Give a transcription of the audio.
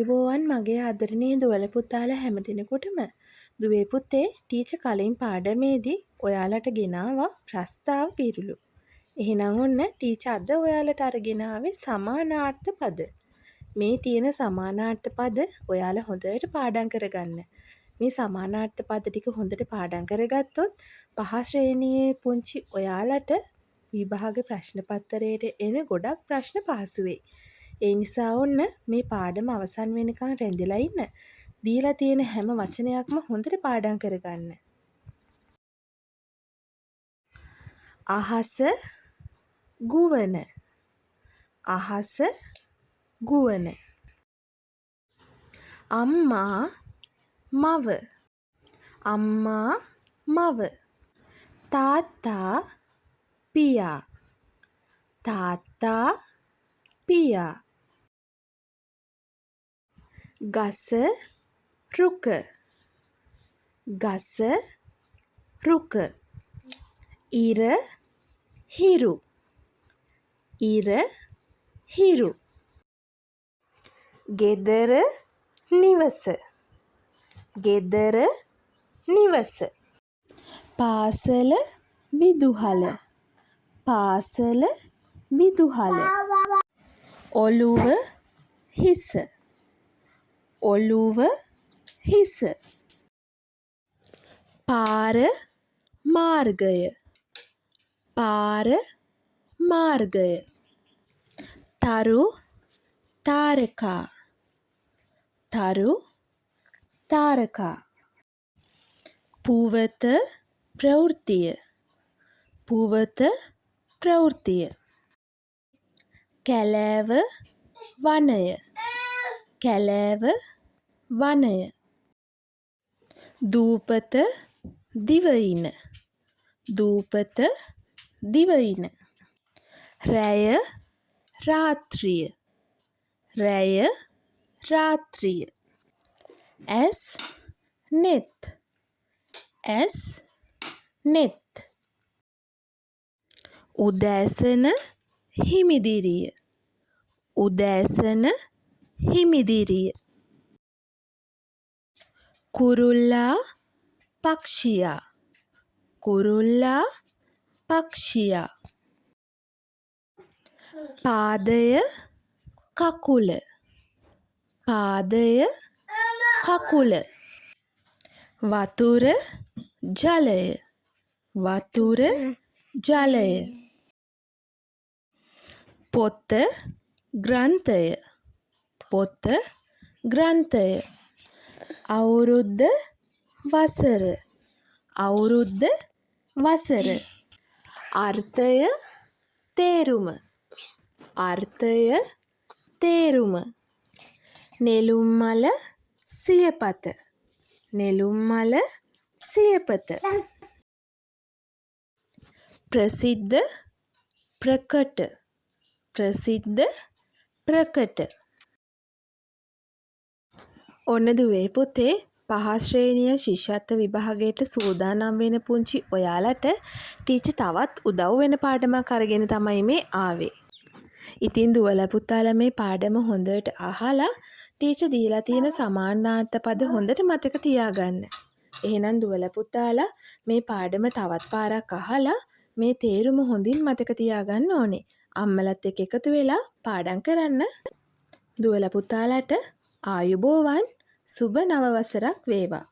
ආයුබෝවන් මගේ ආදරණීය දුවල පුතාලා හැමදෙනෙකුටම. දුවේ පුතේ ටීචර් කලින් පාඩමේදී ඔයාලට ගෙනාවා ප්‍රස්තාව පිරුළු. එහෙනම් ඔන්න ටීචර් අද ඔයාලට අරගෙන ආවේ සමානාර්ථ පද. මේ තියෙන සමානාර්ථ පද ඔයාලා හොඳට පාඩම් කරගන්න. මේ සමානාර්ථ පද ටික හොඳට පාඩම් කරගත්තොත් පහ ශ්‍රේණියේ පුංචි ඔයාලට විභාග ප්‍රශ්න පත්‍රයට එන ගොඩක් ප්‍රශ්න පහසු වෙයි. ඒ නිසා ඔන්න මේ පාඩම අවසන් වෙනකන් රැඳිලා ඉන්න. දීලා තියෙන හැම වචනයක්ම හොඳට පාඩම් කරගන්න. අහස ගුවන. අහස ගුවන. අම්මා මව. අම්මා මව. තාත්තා පියා. තාත්තා පියා. ගස රුක. ගස රුක. ඉර හිරු. ඉර හිරු. ගෙදර නිවස. ගෙදර නිවස. පාසල විදුහල. පාසල විදුහල. ඔළුව හිස. ඔළුව හිස. පාර මාර්ගය. පාර මාර්ගය. තරු තාරකා. තරු තාරකා. පුවත ප්‍රවෘත්තිය. පුවත ප්‍රවෘත්තිය. කැලෑව වනය. කැලෑව වනය. දූපත දිවයින. දූපත දිවයින. රැය රාත්‍රිය. රැය රාත්‍රිය. ඇස් නෙත්. ඇස් නෙත්. උදෑසන හිමිදිරිය. උදෑසන හිමිදිරිය. කුරුල්ලා පක්ෂියා. කුරුල්ලා පක්ෂියා. පාදය කකුල. පාදය කකුල. වතුර ජලය. වතුර ජලය. පොත ග්‍රන්ථය. පොත ග්‍රන්ථය. අවුරුද්ද වසර. අවුරුද්ද වසර. අර්ථය තේරුම. අර්ථය තේරුම. නෙළුම් මල සියපත. නෙළුම් මල සියපත. ප්‍රසිද්ධ ප්‍රකට. ප්‍රසිද්ධ ප්‍රකට. ඔන්න දුවේ පුතේ පහ ශ්‍රේණිය ශිෂ්‍යත්ව විභාගයට සූදානම් වෙන පුංචි ඔයාලට ටීචර් තවත් උදව් වෙන පාඩමක් අරගෙන තමයි මේ ආවේ. ඉතින් දුවලා පුතාලා මේ පාඩම හොඳට අහලා ටීචර් දීලා තියෙන සමානාර්ථ පද හොඳට මතක තියාගන්න. එහෙනම් දුවලා පුතාලා මේ පාඩම තවත් පාරක් අහලා මේ තේරුම හොඳින් මතක තියාගන්න ඕනේ. අම්මලත් එක්ක එකතු වෙලා පාඩම් කරන්න. දුවලා පුතාලාට ආයුබෝවන් සුබ නව වසරක් වේවා.